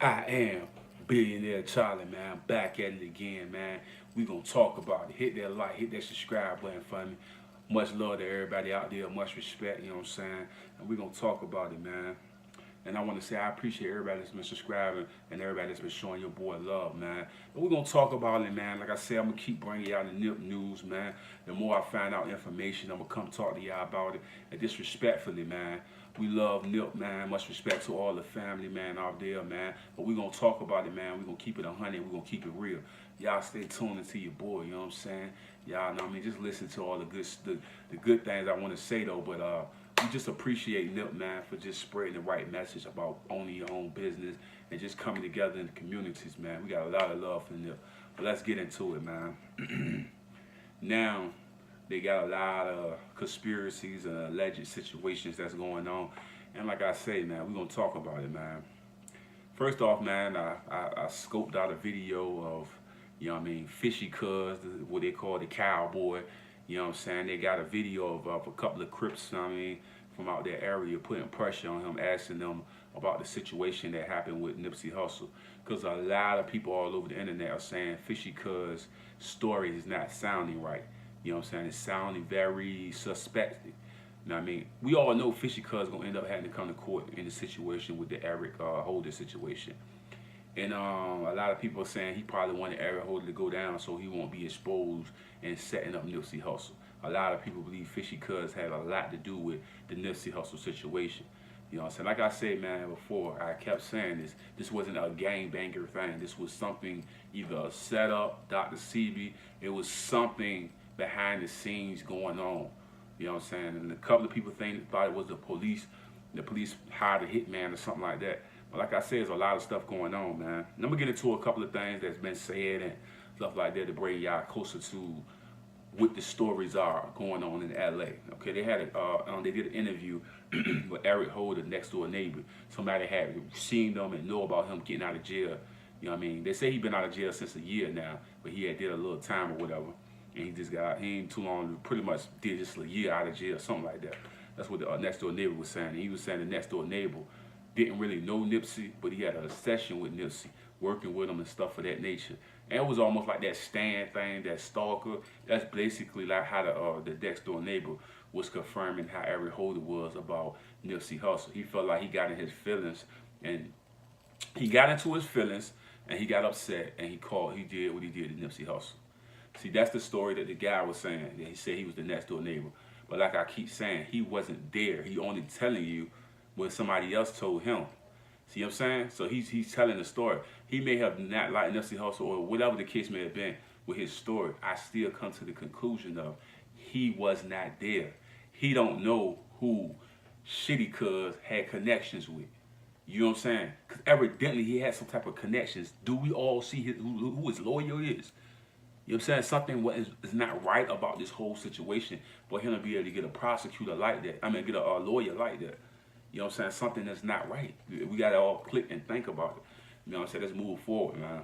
I am Billionaire Charlie, man. I'm back at it again, man. We gonna talk about it. Hit that like, hit that subscribe button for me. Much love to everybody out there, much respect, you know what I'm saying? And we gonna talk about it, man. And I want to say I appreciate everybody that's been subscribing and everybody that's been showing your boy love, man. And we're going to talk about it, man. Like I said, I'm going to keep bringing y'all the Nip news, man. The more I find out information, I'm going to come talk to y'all about it. And disrespectfully, man. We love Nip, man. Much respect to all the family, man, out there, man. But we're going to talk about it, man. We're going to keep it 100. We're going to keep it real. Y'all stay tuned into your boy, you know what I'm saying? Y'all know what I mean? Just listen to all the good things I want to say, though. But, we just appreciate Nip, man, for just spreading the right message about owning your own business and just coming together in the communities, man. We got a lot of love for Nip. But let's get into it, man. Now, they got a lot of conspiracies and alleged situations that's going on. And like I say, man, we're going to talk about it, man. First off, man, I scoped out a video of, you know what I mean, Fishy Cuz, what they call the cowboy. You know what I'm saying? They got a video of a couple of crips, you know what I mean, from out their area putting pressure on him, asking them about the situation that happened with Nipsey Hustle. Because a lot of people all over the internet are saying Fishy Cuz' story is not sounding right. You know what I'm saying? It's sounding very suspect. You know what I mean? We all know Fishy Cuz gonna end up having to come to court in the situation with the Eric Holder situation. And a lot of people are saying he probably wanted Eric Holder to go down so he won't be exposed and setting up Nipsey Hustle. A lot of people believe Fishy Cuz had a lot to do with the Nipsey Hustle situation. You know what I'm saying? Like I said, man, before, I kept saying this wasn't a gangbanger thing. This was something, either a setup, Dr. CB, it was something behind the scenes going on. You know what I'm saying? And a couple of people thought it was the police hired a hitman or something like that. But like I said, there's a lot of stuff going on, man. And I'm gonna get into a couple of things that's been said and stuff like that to bring y'all closer to what the stories are going on in LA. Okay, they did an interview with Eric Holder, next door neighbor. Somebody had seen them and know about him getting out of jail. You know what I mean? They say he's been out of jail since a year now, but he had did a little time or whatever. And he just got out, he ain't too long, pretty much did just a year out of jail, something like that. That's what the next door neighbor was saying. And he was saying the next door neighbor didn't really know Nipsey, but he had a session with Nipsey, working with him and stuff of that nature. And it was almost like that stand thing, that stalker. That's basically like how the next door neighbor was confirming how Eric Holder was about Nipsey Hustle. He felt like he got in his feelings, and he got into his feelings, and he got upset, and he did what he did to Nipsey Hustle. See, that's the story that the guy was saying. That he said he was the next door neighbor. But like I keep saying, he wasn't there. He only telling you what somebody else told him. See what I'm saying? So he's telling the story. He may have not liked Nipsey Hussle or whatever the case may have been with his story. I still come to the conclusion of he was not there. He don't know who Shitty Cuz had connections with. You know what I'm saying? Because evidently he had some type of connections. Do we all see who his lawyer is? You know what I'm saying? Something is not right about this whole situation for him to be able to get a prosecutor like that. I mean, get a lawyer like that. You know what I'm saying? Something that's not right. We got to all click and think about it. You know what I'm saying? Let's move forward, man.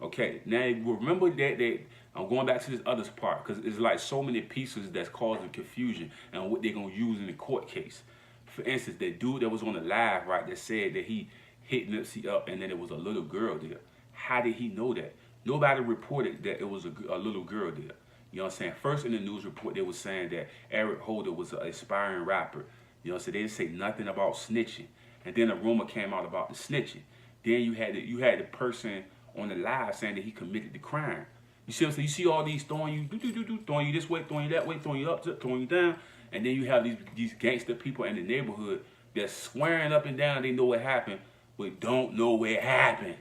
Okay, now remember that I'm going back to this other part because it's like so many pieces that's causing confusion and what they're going to use in the court case. For instance, that dude that was on the live, right, that said that he hit Nipsey up and then it was a little girl there. How did he know that? Nobody reported that it was a little girl there. You know what I'm saying? First in the news report, they was saying that Eric Holder was an aspiring rapper. You know, so they didn't say nothing about snitching. And then a rumor came out about the snitching. Then you had the person on the live saying that he committed the crime. You see what I'm saying? You see all these throwing you this way, throwing you that way, throwing you up, throwing you down. And then you have these gangster people in the neighborhood that's swearing up and down they know what happened, but don't know where it happened.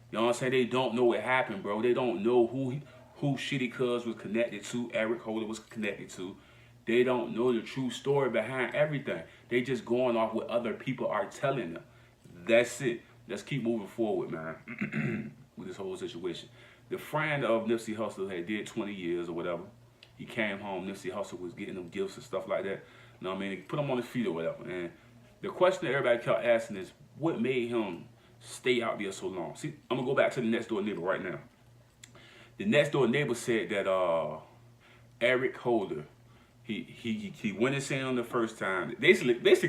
You know what I'm saying? They don't know what happened, bro. They don't know who Shitty Cuz was connected to, Eric Holder was connected to. They don't know the true story behind everything. They just going off what other people are telling them. That's it. Let's keep moving forward, man, with this whole situation. The friend of Nipsey Hussle had did 20 years or whatever. He came home. Nipsey Hussle was getting them gifts and stuff like that. You know what I mean? They put him on his feet or whatever. And the question that everybody kept asking is, what made him stay out there so long? See, I'm going to go back to the next door neighbor right now. The next door neighbor said that Eric Holder, He went insane on the first time. Basically, this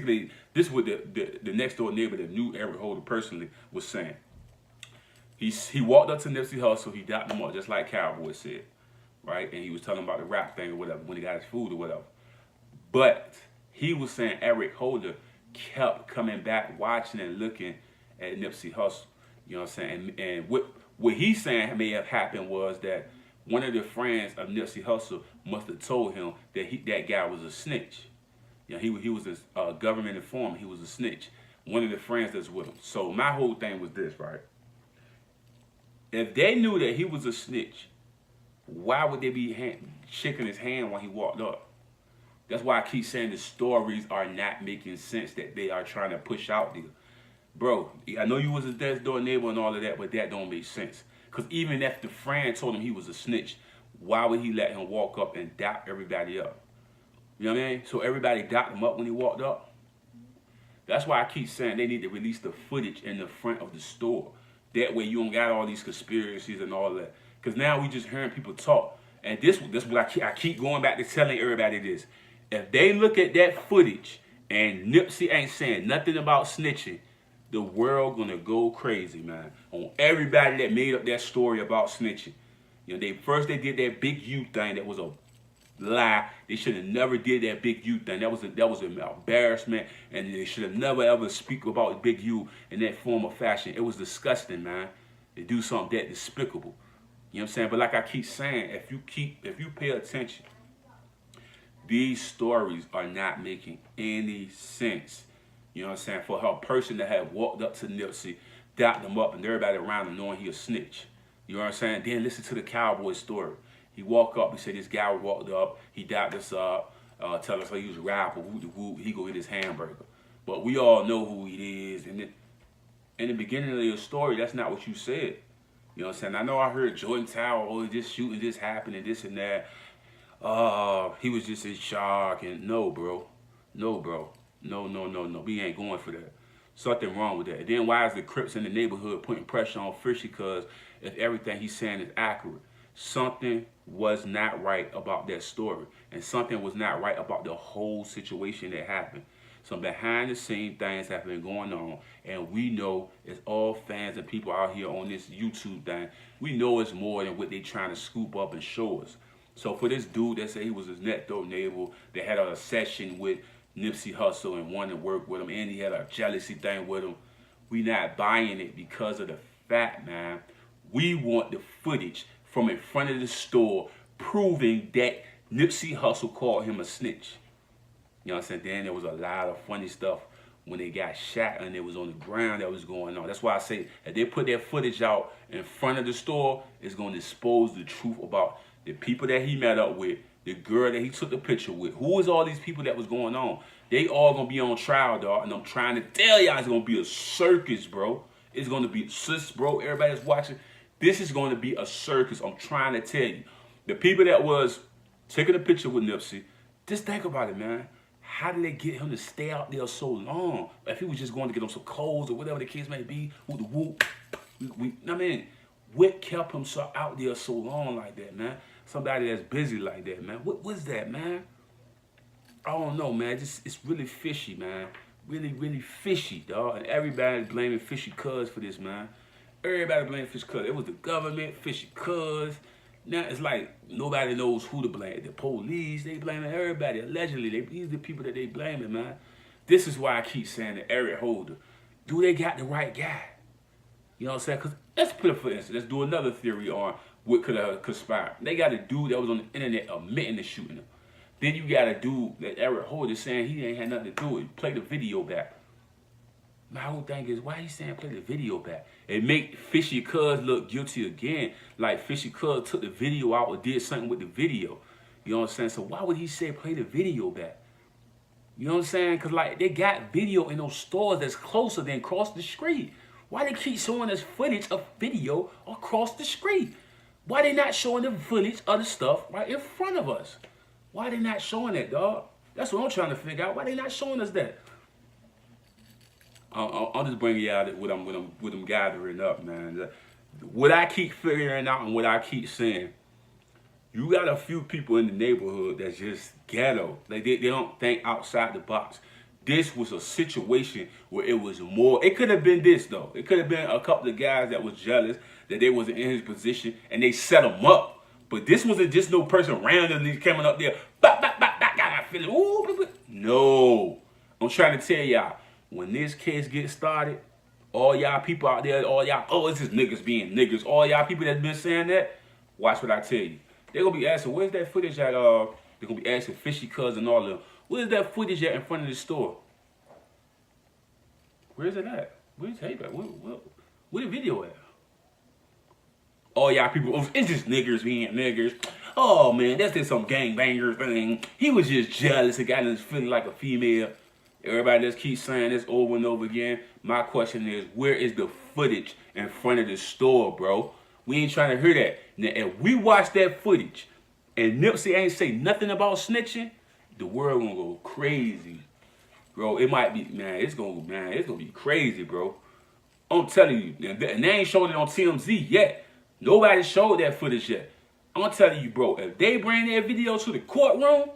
is what the next door neighbor that knew Eric Holder personally was saying. He walked up to Nipsey Hustle. He dapped him up just like Cowboy said, right? And he was telling about the rap thing or whatever when he got his food or whatever. But he was saying Eric Holder kept coming back, watching and looking at Nipsey Hustle. You know what I'm saying? And what he's saying may have happened was that one of the friends of Nipsey Hustle must have told him that that guy was a snitch. You know, he was a government informant. He was a snitch. One of the friends that's with him. So my whole thing was this, right? If they knew that he was a snitch, why would they be shaking his hand when he walked up? That's why I keep saying the stories are not making sense that they are trying to push out there. Bro, I know you was a next door neighbor and all of that, but that don't make sense. Because even if the friend told him he was a snitch, why would he let him walk up and dap everybody up? You know what I mean? So everybody dapped him up when he walked up. That's why I keep saying they need to release the footage in the front of the store. That way you don't got all these conspiracies and all that. Because now we just hearing people talk. And this what I keep going back to telling everybody this. If they look at that footage and Nipsey ain't saying nothing about snitching, the world gonna go crazy, man. On everybody that made up that story about snitching. You know, they did that Big U thing that was a lie. They should have never did that Big U thing. That was an embarrassment, and they should have never ever speak about Big U in that form of fashion. It was disgusting, man. To do something that despicable. You know what I'm saying? But like I keep saying, if you pay attention, these stories are not making any sense. You know what I'm saying? For a person that had walked up to Nipsey, dapped him up, and everybody around him knowing he a snitch. You know what I'm saying? Then listen to the Cowboy story. He walked up, he said this guy walked up, he dapped us up, tell us he was a rapper, he go get his hamburger. But we all know who he is. And in the beginning of your story, that's not what you said. You know what I'm saying? I know I heard Jordan Tower, oh, this shooting, this happened, and this and that. He was just in shock, and no, bro. No, bro. No. We ain't going for that. Something wrong with that. And then why is the Crips in the neighborhood putting pressure on Fishy? Because if everything he's saying is accurate, something was not right about that story. And something was not right about the whole situation that happened. Some behind the scenes things have been going on. And we know, as all fans and people out here on this YouTube thing, we know it's more than what they trying to scoop up and show us. So for this dude that said he was his next door neighbor, that had a session with Nipsey Hustle and wanted to work with him, and he had a jealousy thing with him, we not buying it because of the fact, man. We want the footage from in front of the store proving that Nipsey Hustle called him a snitch. You know what I'm saying? Then there was a lot of funny stuff when they got shot and it was on the ground that was going on. That's why I say if they put that footage out in front of the store, it's going to expose the truth about the people that he met up with, the girl that he took the picture with. Who was all these people that was going on? They all going to be on trial, dog. And I'm trying to tell y'all it's going to be a circus, bro. It's going to be, sis, bro, everybody that's watching, this is going to be a circus. I'm trying to tell you. The people that was taking a picture with Nipsey, just think about it, man. How did they get him to stay out there so long? If he was just going to get him some clothes or whatever the case may be, I mean, what kept him so out there so long like that, man? Somebody that's busy like that, man. What was that, man? I don't know, man. It's really fishy, man. Really fishy, dog. And everybody's blaming Fishy Cuz for this, man. Everybody blaming Fishy Cuz. It was the government, Fishy Cuz. Now it's like nobody knows who to blame. The police, they blaming everybody. Allegedly, these are the people that they blaming, man. This is why I keep saying that Eric Holder, do they got the right guy? You know what I'm saying? Because let's put it for instance. Let's do another theory on what could have conspired. They got a dude that was on the internet admitting to shooting him. Then you got a dude that Eric Holder saying he ain't had nothing to do with it. Play the video back. My whole thing is, why he saying play the video back? It make Fishy Cuz look guilty again. Like Fishy Cuz took the video out or did something with the video. You know what I'm saying? So why would he say play the video back? You know what I'm saying? Because like they got video in those stores that's closer than across the street. Why they keep showing us footage of video across the street? Why they not showing the footage of the stuff right in front of us? Why they not showing that, dog? That's what I'm trying to figure out. Why they not showing us that? I'll just bring you out what I'm gathering up, man. What I keep figuring out and what I keep saying, You got a few people in the neighborhood that's just ghetto. Like they don't think outside the box. This was a situation where it was more. It could have been this though. It could have been a couple of guys that was jealous that they wasn't in his position and they set him up. But this wasn't just no person randomly coming up there. Bop, bop, bop, bop, got my feeling. Ooh, no, I'm trying to tell y'all, when this case gets started, all y'all people out there, all y'all, oh, it's just niggas being niggas. All y'all people that's been saying that, watch what I tell you. They're gonna be asking, where's that footage at? They're gonna be asking Fishy Cuz and all of them. Where's that footage at in front of the store? Where's it at? Where's the tape at? Where the video at? All y'all people, oh, it's just niggas being niggas. Oh man, that's just some gangbanger thing. He was just jealous. He got his feeling like a female. Everybody just keeps saying this over and over again. My question is, where is the footage in front of the store, bro? We ain't trying to hear that. Now, if we watch that footage and Nipsey ain't say nothing about snitching, the world gonna go crazy, bro. It might be, it's gonna be crazy, bro. I'm telling you, and they ain't showed it on TMZ yet. Nobody showed that footage yet. I'm telling you, bro, if they bring that video to the courtroom,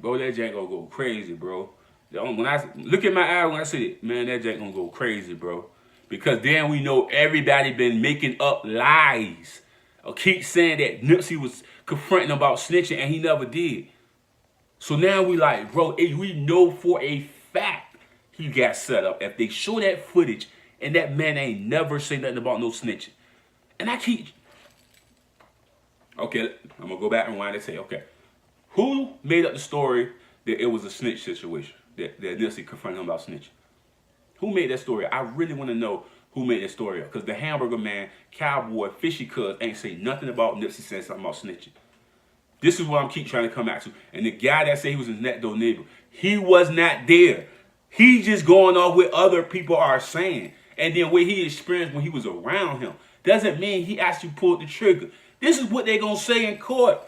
bro, that jank gonna go crazy, bro. When I look at my eye when I see it, man, that jank gonna go crazy, bro. Because then we know everybody been making up lies. Or keep saying that Nipsey was confronting about snitching and he never did. So now we like, bro, we know for a fact he got set up. If they show that footage and that man ain't never say nothing about no snitching. And I keep, okay, I'm gonna go back and rewind and say, okay, who made up the story that it was a snitch situation, that Nipsey confronted him about snitching? Who made that story? I really want to know who made that story up. Because the hamburger man, Cowboy, Fishy Cuz ain't say nothing about Nipsey saying something about snitching. This is what I'm keep trying to come at to. And the guy that said he was his next door neighbor, he was not there. He just going off what other people are saying. And then what he experienced when he was around him. Doesn't mean he actually pulled the trigger. This is what they going to say in court.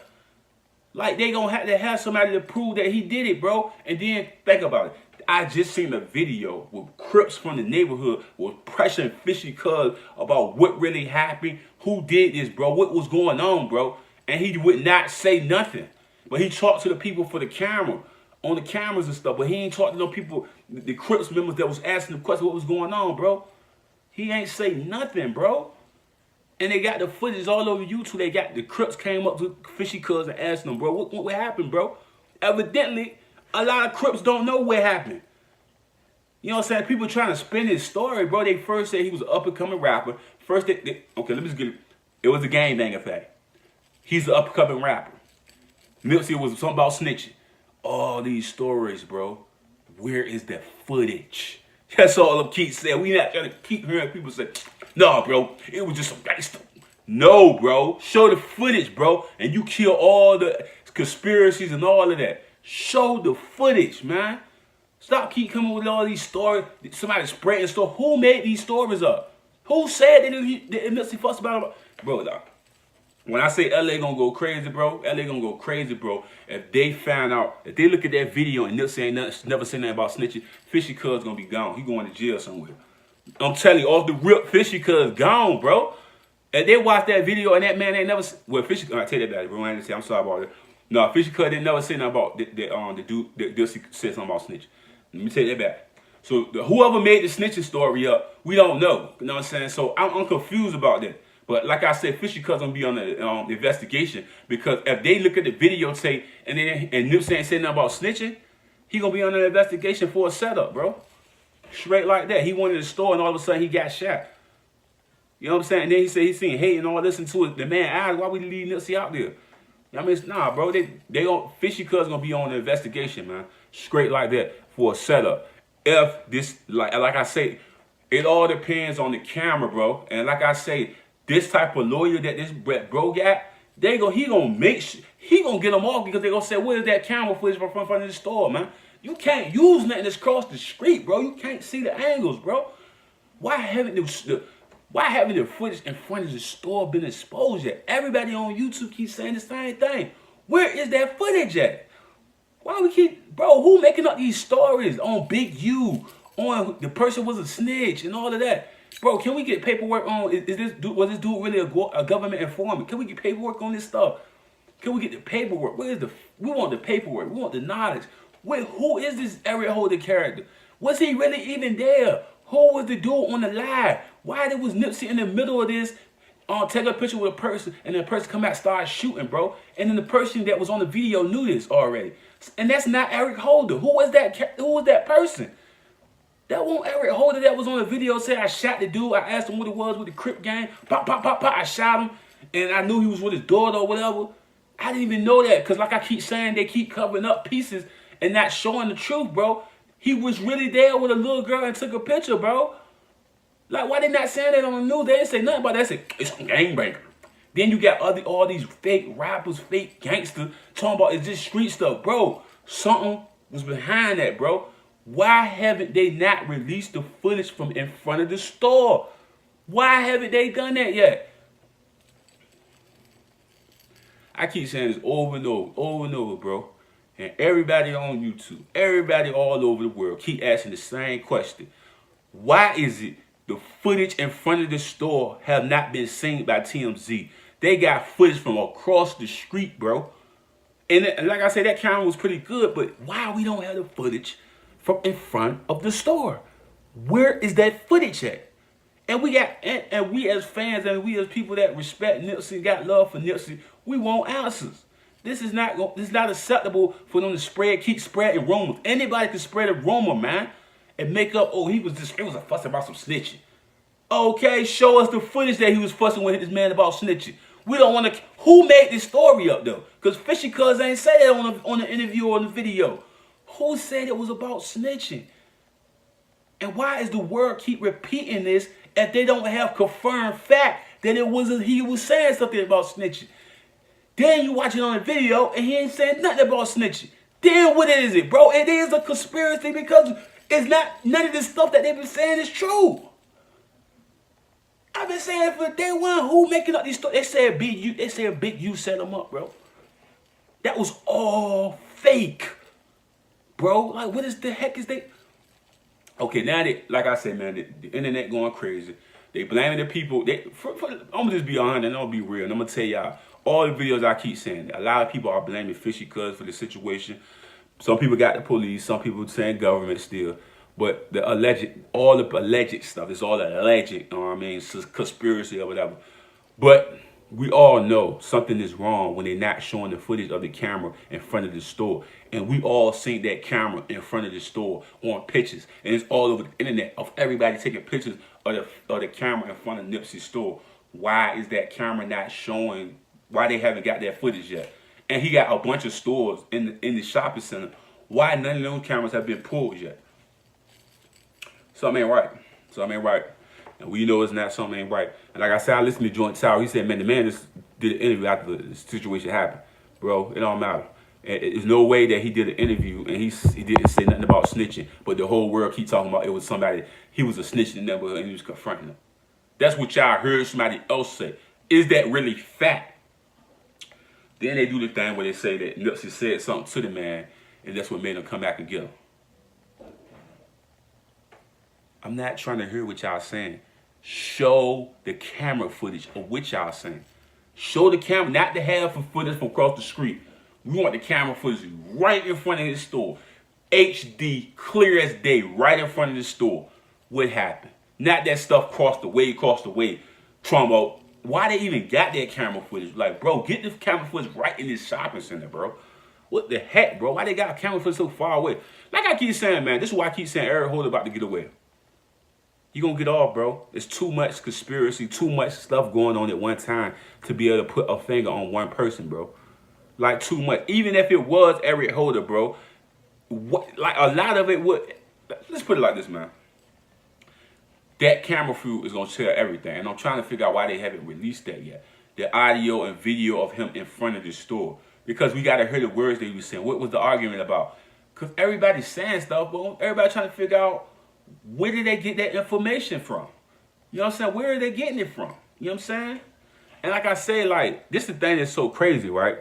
Like they going to have somebody to prove that he did it, bro. And then think about it. I just seen a video with Crips from the neighborhood was pressuring Fishy Cuz about what really happened, who did this, bro, what was going on, bro. And he would not say nothing. But he talked to the people for the camera, on the cameras and stuff. But he ain't talked to no people, the Crips members that was asking the question what was going on, bro. He ain't say nothing, bro. And they got the footage all over YouTube. They got the Crips came up to Fishy Cuz and asked them, bro, what happened, bro? Evidently, a lot of Crips don't know what happened. You know what I'm saying? People trying to spin his story, bro. They first said he was an up-and-coming rapper. First, okay, let me just get it. It was a gangbang effect. He's an up-and-coming rapper. Nipsey was something about snitching. All these stories, bro. Where is the footage? That's all them keep saying. We not trying to keep hearing people say, no, bro, it was just some gangster. No, bro. Show the footage, bro. And you kill all the conspiracies and all of that. Show the footage, man. Stop keep coming with all these stories. Somebody spreading stories. Who made these stories up? Who said that Nipsey fussed about him? Bro, when I say LA gonna go crazy, bro, LA gonna go crazy, bro. If they find out, if they look at that video and Nipsey ain't never say nothing about snitching, Fishy Cuz gonna be gone. He going to jail somewhere. I'm telling you, off the rip, Fishy Cuz gone, bro. If they watch that video and that man ain't never, well, Fishy, I tell you that bad, bro. I ain't say, I'm sorry about it. No, Fishy Cuz didn't never say nothing about the dude that Nipsey said something about snitching. Let me take that back. So whoever made the snitching story up, we don't know. You know what I'm saying? So I'm confused about that. But like I said, Fishy Cuz gonna be on the investigation, because if they look at the videotape and Nipsey ain't saying nothing about snitching, he gonna be on the investigation for a setup, bro. Straight like that. He went to the store and all of a sudden he got shot. You know what I'm saying? And then he said he seen hate and all this into the man's eyes. Why would he leave Nipsey out there? I mean, nah, bro. Fishy Cuz gonna be on the investigation, man. Straight like that for a setup. If this, like I say, it all depends on the camera, bro. And like I say, this type of lawyer that this bro got, he gonna get them off, because they gonna say, where's that camera footage from front of the store, man? You can't use nothing that's across the street, bro. You can't see the angles, bro. Why haven't the footage in front of the store been exposed yet? Everybody on YouTube keeps saying the same thing. Where is that footage at? Why we keep, bro, who making up these stories on Big U, on the person was a snitch and all of that? Bro, can we get paperwork on, is this dude, was this dude really a government informant? Can we get paperwork on this stuff? Can we get the paperwork? We want the paperwork. We want the knowledge. Wait, who is this Eric Holder character? Was he really even there? Who was the dude on the live? Why was Nipsey in the middle of this? Take a picture with a person, and the person come out and start shooting, bro. And then the person that was on the video knew this already. And that's not Eric Holder. Who was that? Who was that person? That wasn't Eric Holder that was on the video say I shot the dude. I asked him what it was with the Crip gang. Pop, pop, pop, pop. I shot him, and I knew he was with his daughter or whatever. I didn't even know that because like I keep saying, they keep covering up pieces and not showing the truth, bro. He was really there with a little girl and took a picture, bro. Like, why they not saying that on the news? They didn't say nothing about that. They said, it's a gangbanger. Then you got all these fake rappers, fake gangsters talking about, is this street stuff? Bro, something was behind that, bro. Why haven't they not released the footage from in front of the store? Why haven't they done that yet? I keep saying this over and over, bro. And everybody on YouTube, everybody all over the world keep asking the same question. Why is it the footage in front of the store have not been seen by TMZ? They got footage from across the street, bro. And like I said, that camera was pretty good, but why we don't have the footage from in front of the store? Where is that footage at? And we got, and we as fans and we as people that respect Nipsey, got love for Nipsey, we want answers. This is not acceptable for them to keep spreading rumors. Anybody can spread a rumor, man, and make up, oh, it was a fuss about some snitching. Okay, show us the footage that he was fussing with this man about snitching. We don't want to. Who made this story up though? Because Fishy Cuz ain't say that on the interview or on the video. Who said it was about snitching? And why is the world keep repeating this if they don't have confirmed fact that he was saying something about snitching? Then you watch it on the video and he ain't saying nothing about snitching. Then what is it, bro? It is a conspiracy because it's not, none of this stuff that they've been saying is true. I've been saying for day one, who making up these stories? They said Big U set them up, bro. That was all fake, bro. Like, what is the heck is they? Okay, now like I said, man, the internet going crazy. They blaming the people. I'm gonna just be honest and I'm gonna be real. And I'm gonna tell y'all, all the videos I keep saying, a lot of people are blaming Fishy Cuz for the situation. Some people got the police, some people saying government still. But all the alleged stuff, it's all alleged, you know what I mean? It's conspiracy or whatever. But we all know something is wrong when they're not showing the footage of the camera in front of the store. And we all seen that camera in front of the store on pictures. And it's all over the internet of everybody taking pictures of the camera in front of Nipsey's store. Why is that camera not showing? Why they haven't got that footage yet? And he got a bunch of stores in the shopping center. Why none of those cameras have been pulled yet? Something ain't right. Something ain't right. And we know it's not something ain't right. And like I said, I listened to Joint Tower. He said, man, the man just did an interview after the situation happened. Bro, it don't matter. And there's no way that he did an interview and he didn't say nothing about snitching. But the whole world keep talking about it was somebody, he was a snitch in the neighborhood and he was confronting them. That's what y'all heard somebody else say. Is that really fact? Then they do the thing where they say that Nipsey said something to the man and that's what made him come back and get him. I'm not trying to hear what y'all saying. Show the camera footage of what y'all saying. Show the camera, not the half of footage from across the street. We want the camera footage right in front of his store. HD, clear as day, right in front of the store. What happened? Not that stuff crossed the way. Trumbo. Why they even got that camera footage? Like, bro, get the camera footage right in this shopping center, bro. What the heck, bro? Why they got camera footage so far away? Like I keep saying, man, this is why I keep saying Eric Holder about to get away. You gonna get off, bro. There's too much conspiracy, too much stuff going on at one time to be able to put a finger on one person, bro. Like, too much. Even if it was Eric Holder, bro, like a lot of it would. Let's put it like this, man. That camera feed is gonna tell everything, and I'm trying to figure out why they haven't released that yet. The audio and video of him in front of the store, because we gotta hear the words that he was saying. What was the argument about? Because everybody's saying stuff, but everybody trying to figure out, where did they get that information from? You know what I'm saying? Where are they getting it from? You know what I'm saying? And like I say, like, this is the thing that's so crazy, right?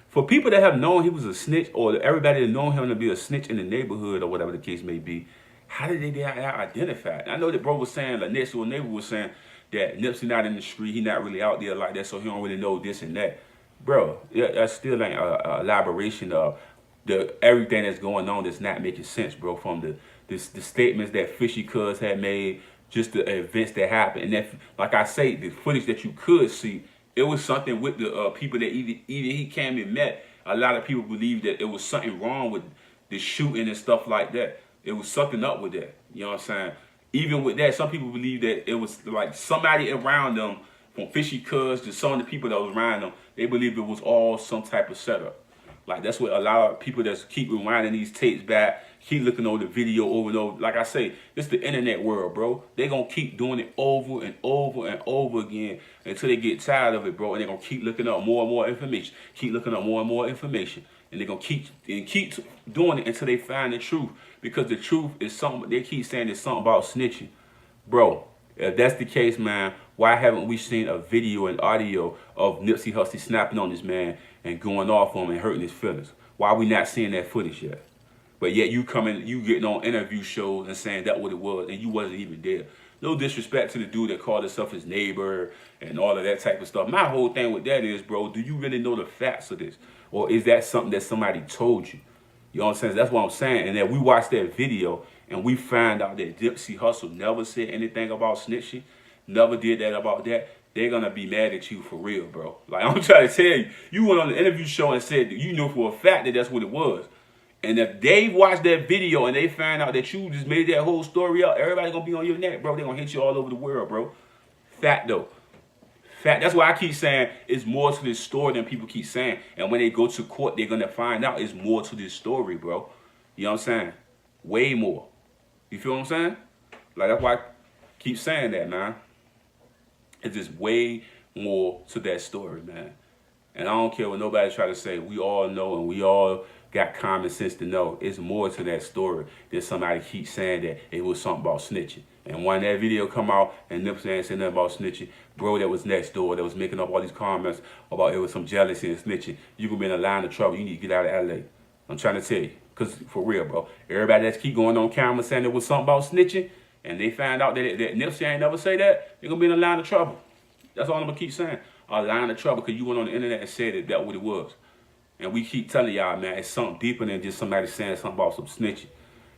For people that have known he was a snitch, or everybody that known him to be a snitch in the neighborhood or whatever the case may be, How did they not identify it? I know that bro was saying, like next door neighbor was saying that Nipsey not in the street, he not really out there like that, so he don't really know this and that. Bro, that still ain't a elaboration of the everything that's going on that's not making sense, bro. From the statements that Fishy Cuz had made, just the events that happened, and that, like I say, the footage that you could see, it was something with the people that either he came and met. A lot of people believe that it was something wrong with the shooting and stuff like that. It was something up with that. You know what I'm saying? Even with that, some people believe that it was like somebody around them, from Fishy Cuz to some of the people that was around them, they believe it was all some type of setup. Like that's what a lot of people that keep rewinding these tapes back, keep looking over the video over and over. Like I say, it's the internet world, bro. They gonna keep doing it over and over and over again until they get tired of it, bro. And they gonna keep looking up more and more information, keep looking up more and more information, and they're gonna keep doing it until they find the truth. Because the truth is something. They keep saying it's something about snitching, bro. If that's the case, man, why haven't we seen a video and audio of Nipsey Hustle snapping on this man and going off on him and hurting his feelings? Why are we not seeing that footage yet? But yet you getting on interview shows and saying that what it was, and you wasn't even there. No disrespect to the dude that called himself his neighbor and all of that type of stuff. My whole thing with that is, bro, do you really know the facts of this? Or is that something that somebody told you? You know what I'm saying? That's what I'm saying. And then we watched that video and we found out that Nipsey Hustle never said anything about snitching, never did that about that. They're going to be mad at you for real, bro. Like, I'm trying to tell you, you went on the interview show and said that you knew for a fact that that's what it was. And if they watched that video and they find out that you just made that whole story up, everybody going to be on your neck, bro. They're going to hit you all over the world, bro. Fact, though. Fact. That's why I keep saying it's more to this story than people keep saying. And when they go to court, they're going to find out it's more to this story, bro. You know what I'm saying? Way more. You feel what I'm saying? Like, that's why I keep saying that, man. It's just way more to that story, man. And I don't care what nobody try to say. We all know and we all got common sense to know. It's more to that story than somebody keeps saying that it was something about snitching. And when that video come out and Nipsey ain't saying nothing about snitching, bro that was next door, that was making up all these comments about it was some jealousy and snitching, you gonna be in a line of trouble. You need to get out of LA. I'm trying to tell you. Because for real, bro, everybody that keep going on camera saying it was something about snitching, and they find out that Nipsey ain't never say that, they're going to be in a line of trouble. That's all I'm going to keep saying. A line of trouble because you went on the internet and said that that's what it was. And we keep telling y'all, man, it's something deeper than just somebody saying something about some snitching.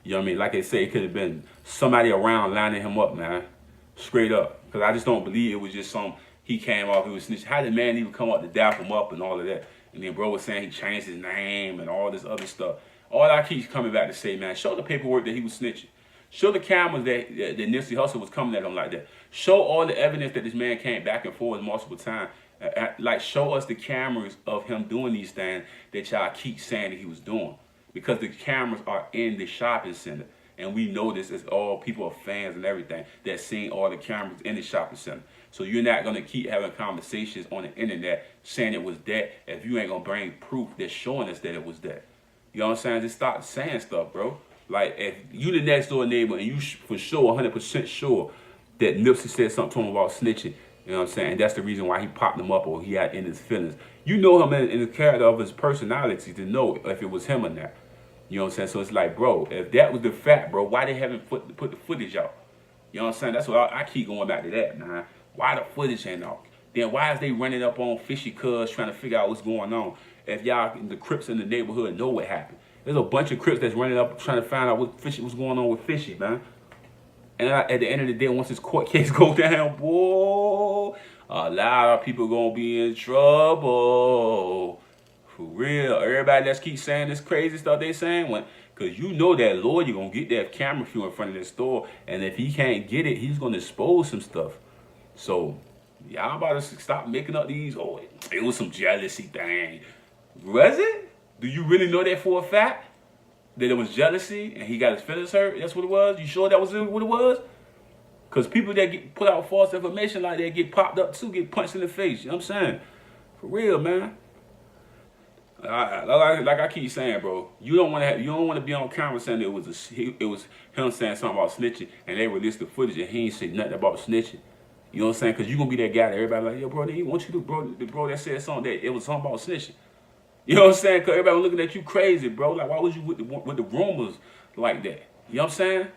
You know what I mean? Like they say, it could have been somebody around lining him up, man. Straight up. Because I just don't believe it was just some, he came off, he was snitching. How did man even come up to dap him up and all of that? And then bro was saying he changed his name and all this other stuff. All I keep coming back to say, man, show the paperwork that he was snitching. Show the cameras that Nipsey Hustle was coming at him like that. Show all the evidence that this man came back and forth multiple times. Like, show us the cameras of him doing these things that y'all keep saying that he was doing. Because the cameras are in the shopping center. And we know this as all people are fans and everything that seen all the cameras in the shopping center. So you're not going to keep having conversations on the internet saying it was that if you ain't going to bring proof that's showing us that it was that. You know what I'm saying? Just start saying stuff, bro. Like, if you the next door neighbor and you for sure, 100% sure that Nipsey said something to him about snitching, you know what I'm saying? And that's the reason why he popped him up or he had in his feelings. You know him in the character of his personality to know if it was him or not. You know what I'm saying? So it's like, bro, if that was the fact, bro, why they haven't put the footage out? You know what I'm saying? That's what I keep going back to that, man. Why the footage ain't out? Then why is they running up on Fishy Cuz trying to figure out what's going on? If y'all, the Crips in the neighborhood, know what happened. There's a bunch of Crips that's running up trying to find out what's going on with Fishy, man. And at the end of the day, once this court case goes down, boy, a lot of people gonna be in trouble. For real. Everybody that keeps saying this crazy stuff they saying, because you know that lawyer gonna get that camera view in front of the store, and if he can't get it, he's gonna expose some stuff. So y'all about to stop making up these, oh, it was some jealousy thing. Was it? Do you really know that for a fact? That it was jealousy and he got his feelings hurt? That's what it was? You sure that was what it was? Because people that get put out false information like that get popped up too, get punched in the face. You know what I'm saying? For real, man. Like I keep saying, bro, you don't want to be on camera saying that it was him saying something about snitching and they released the footage and he ain't said nothing about snitching. You know what I'm saying? Because you're going to be that guy that everybody like, yo, bro, they want you to, bro that said something that it was something about snitching. You know what I'm saying? Because everybody was looking at you crazy, bro. Like, why was you with the rumors like that? You know what I'm saying?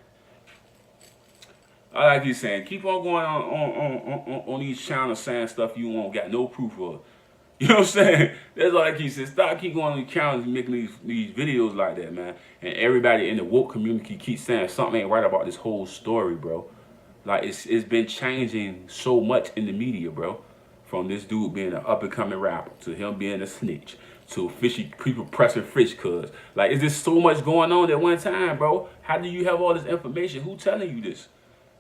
I like you saying, keep on going on these channels saying stuff you won't got no proof of. You know what I'm saying? That's all I keep saying. Stop keep going on these channels and making these videos like that, man. And everybody in the woke community keeps saying something ain't right about this whole story, bro. Like it's been changing so much in the media, bro. From this dude being an up and coming rapper to him being a snitch to fishy people pressing fish cuz. Like, is there so much going on at one time, bro? How do you have all this information? Who telling you this?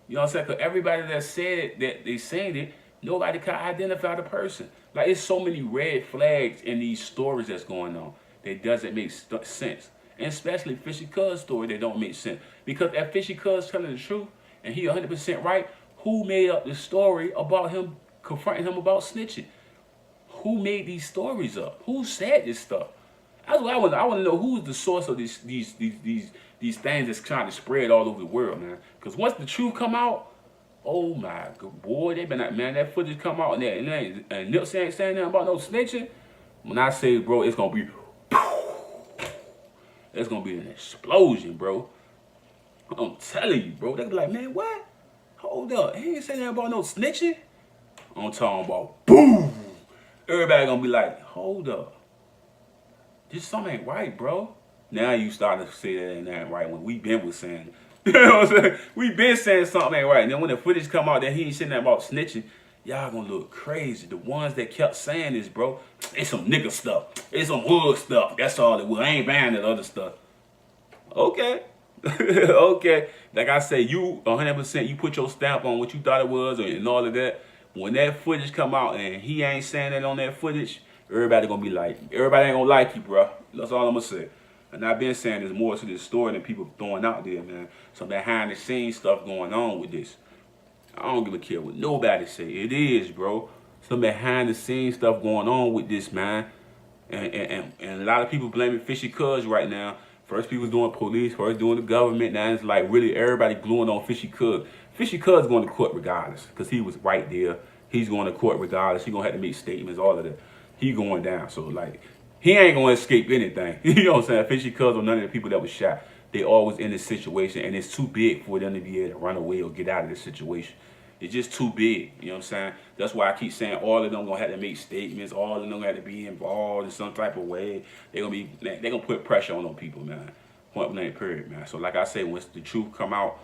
You know what I'm saying? Because everybody that said that they saying it, nobody can identify the person. Like, it's so many red flags in these stories that's going on that doesn't make sense. And especially Fishy Cuz story that don't make sense. Because if Fishy Cuz telling the truth and he 100% right, who made up the story about him confronting him about snitching? Who made these stories up? Who said this stuff? That's what I want to know. Who's the source of these things that's trying to spread all over the world, man? Because once the truth come out, oh my god, boy, they been like, man, that footage come out and Nipsey ain't saying nothing about no snitching. When I say, bro, it's gonna be an explosion, bro. I'm telling you, bro. They be like, man, what? Hold up, he ain't saying nothing about no snitching. I'm talking about boom. Everybody gonna be like, hold up. This something ain't right, bro. Now you starting to say that ain't right when we been was saying it. You know what I'm saying? We been saying something ain't right. And then when the footage come out that he ain't saying nothing about snitching, y'all gonna look crazy. The ones that kept saying this, bro, it's some nigga stuff. It's some hood stuff. That's all it was. I ain't buying that other stuff. Okay. Okay. Like I say, you 100%, you put your stamp on what you thought it was and all of that. When that footage come out and he ain't saying that on that footage, everybody gonna be like, everybody ain't gonna like you, bro. That's all I'm gonna say. And I've been saying there's more to this story than people throwing out there, man. Some behind the scenes stuff going on with this. I don't give a care what nobody say. It is, bro. Some behind the scenes stuff going on with this, man. And a lot of people blaming Fishy Cuz right now. First people doing police, first doing the government. Now it's like really everybody gluing on Fishy Cuz. Fishy Cuz going to court regardless because he was right there. He's going to court regardless. He gonna have to make statements, all of that. He going down. So like, he ain't gonna escape anything. You know what I'm saying? Fishy Cuz or none of the people that was shot, they always in this situation, and it's too big for them to be able to run away or get out of this situation. It's just too big. You know what I'm saying? That's why I keep saying all of them gonna have to make statements. All of them gonna have to be involved in some type of way. They gonna put pressure on them people, man. Point blank, period, man. So like I say, once the truth come out,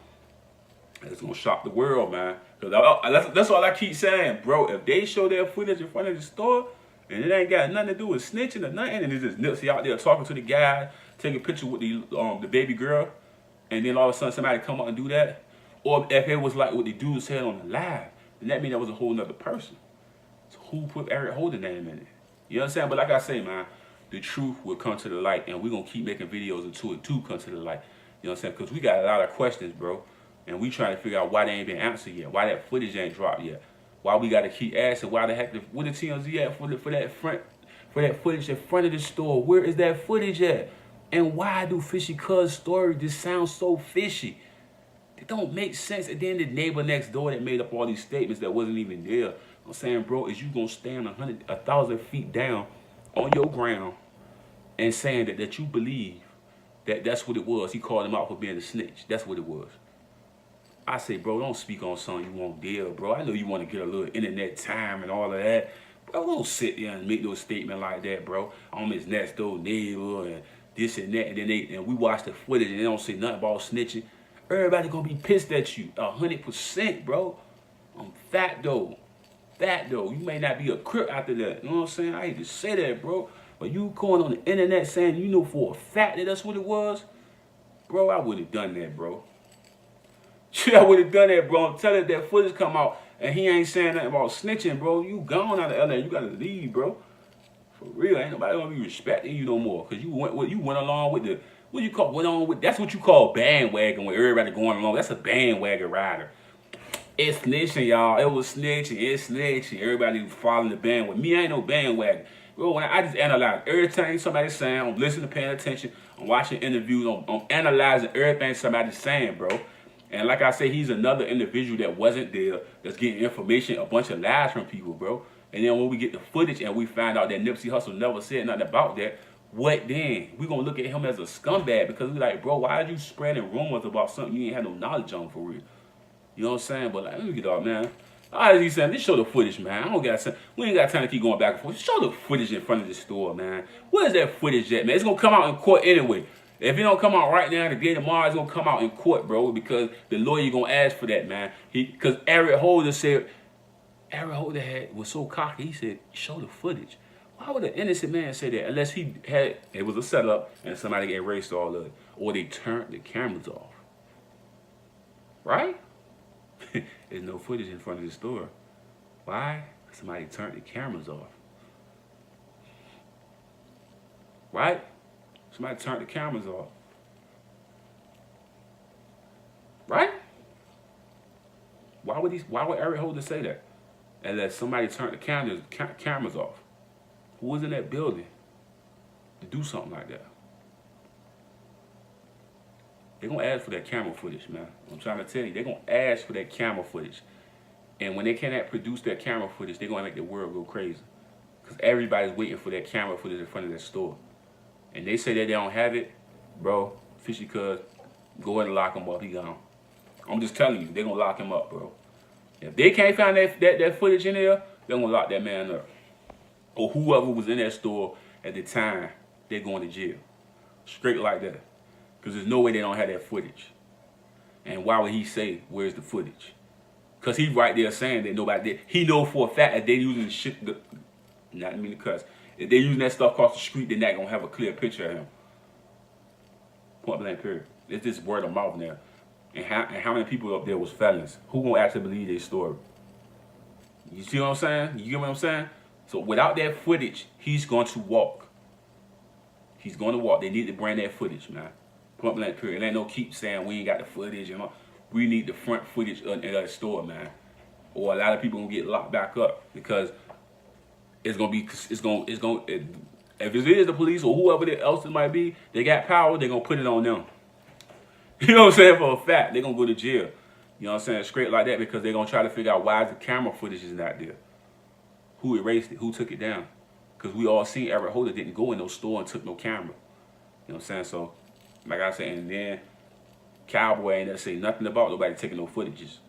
it's gonna shock the world, man. Cause that's all I keep saying, bro. If they show their footage in front of the store and it ain't got nothing to do with snitching or nothing, and it's just Nipsey out there talking to the guy, taking a picture with the baby girl, and then all of a sudden somebody come up and do that, or if it was like what the dude said on the live, then that mean that was a whole nother person. So who put Eric Holden name in it? You know what I'm saying? But like I say, man, the truth will come to the light, and we're gonna keep making videos until it too comes to the light. You know what I'm saying? Because we got a lot of questions, bro. And we trying to figure out why they ain't been answered yet, why that footage ain't dropped yet, why we got to keep asking, why the heck, where the TMZ at for that footage in front of the store? Where is that footage at? And why do Fishy Cuz story just sound so fishy? It don't make sense. And then the neighbor next door that made up all these statements that wasn't even there. I'm saying, bro, is you gonna stand 1,000 feet down on your ground and saying that you believe that that's what it was? He called him out for being a snitch. That's what it was. I say, bro, don't speak on something you won't deal, bro. I know you want to get a little internet time and all of that. Bro, don't sit there and make no statement like that, bro. I'm his next door neighbor and this and that. And then we watch the footage and they don't say nothing about snitching. Everybody gonna be pissed at you, 100%, bro. I'm fat though. You may not be a crip after that. You know what I'm saying? I hate to say that, bro. But you going on the internet saying you know for a fact that that's what it was, bro, I would have done that, bro. Shit, I would have done that, bro. I'm telling you, that footage come out and he ain't saying nothing about snitching, bro. You gone out of LA. You gotta leave, bro. For real, ain't nobody gonna be respecting you no more. Cause you went along with the that's what you call bandwagon when everybody going along. That's a bandwagon rider. It's snitching, y'all. It was snitching. It's snitching. Everybody following the bandwagon. Me, I ain't no bandwagon. Bro, when I just analyze everything somebody's saying, I'm listening, paying attention, I'm watching interviews, I'm analyzing everything somebody's saying, bro. And like I say, he's another individual that wasn't there, that's getting information, a bunch of lies from people, bro. And then when we get the footage and we find out that Nipsey Hustle never said nothing about that, what then? We're going to look at him as a scumbag because we're like, bro, why are you spreading rumors about something you ain't had no knowledge on for real? You know what I'm saying? But like, let me get off, man. All right, he's saying, let's show the footage, man. I don't got time. We ain't got time to keep going back and forth. Show the footage in front of the store, man. Where's that footage at, man? It's gonna come out in court anyway. If it don't come out right now, the day tomorrow, it's gonna come out in court, bro, because the lawyer gonna ask for that, man. Because Eric Holder was so cocky. He said, show the footage. Why would an innocent man say that unless it was a setup and somebody erased all of it, or they turned the cameras off, right? There's no footage in front of the store. Why? Somebody turned the cameras off. Right? Somebody turned the cameras off. Right? Why would Eric Holder say that? Unless somebody turned the cameras off. Who was in that building to do something like that? They're gonna ask for that camera footage, man. I'm trying to tell you, they're gonna ask for that camera footage. And when they cannot produce that camera footage, they're gonna make the world go crazy. Because everybody's waiting for that camera footage in front of that store. And they say that they don't have it, bro, Fishy Cuz, go ahead and lock him up, he gone. I'm just telling you, they're gonna lock him up, bro. If they can't find that footage in there, they're gonna lock that man up. Or whoever was in that store at the time, they're going to jail. Straight like that. Because there's no way they don't have that footage. And why would he say, where's the footage? Because he's right there saying that nobody did. He know for a fact that they using shit, not mean to cuss, if they using that stuff across the street, they're not going to have a clear picture of him. Point blank period. It's just word of mouth now. And how many people up there was felons? Who going to actually believe their story? You see what I'm saying? You get what I'm saying? So without that footage, he's going to walk. He's going to walk. They need to bring that footage, man. Point blank period. It ain't no keep saying we ain't got the footage and all. We need the front footage in the store, man. Or a lot of people gonna get locked back up because if it is the police or whoever else it might be, they got power, they're gonna put it on them. You know what I'm saying? For a fact, they're gonna go to jail. You know what I'm saying? Straight like that because they're gonna try to figure out why the camera footage is not there. Who erased it? Who took it down? Because we all seen Eric Holder didn't go in no store and took no camera. You know what I'm saying? So, like I said, and then Cowboy ain't never say nothing about nobody taking no footage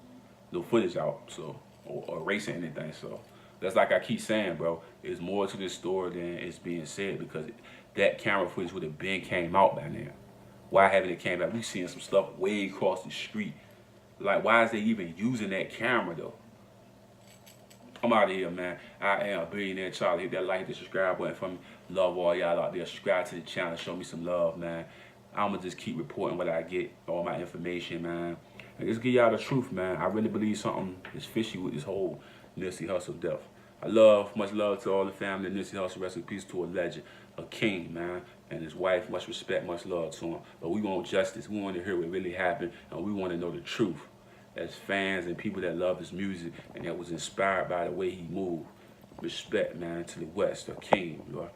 out, so or erasing anything. So that's like I keep saying, bro. There's more to this story than it's being said because that camera footage would have been came out by now. Why haven't it came out? We seeing some stuff way across the street. Like, why is they even using that camera though? I'm out of here, man. I am Billionaire Charlie. Hit that like, the subscribe button for me. Love all y'all out there. Subscribe to the channel. Show me some love, man. I'ma just keep reporting what I get, all my information, man. And just give y'all the truth, man. I really believe something is fishy with this whole Nipsey Hustle death. Much love to all the family. Nipsey Hustle, rest in peace to a legend, a king, man. And his wife, much respect, much love to him. But we want justice. We want to hear what really happened, and we want to know the truth. As fans and people that love his music and that was inspired by the way he moved. Respect, man, to the West, a king, you are.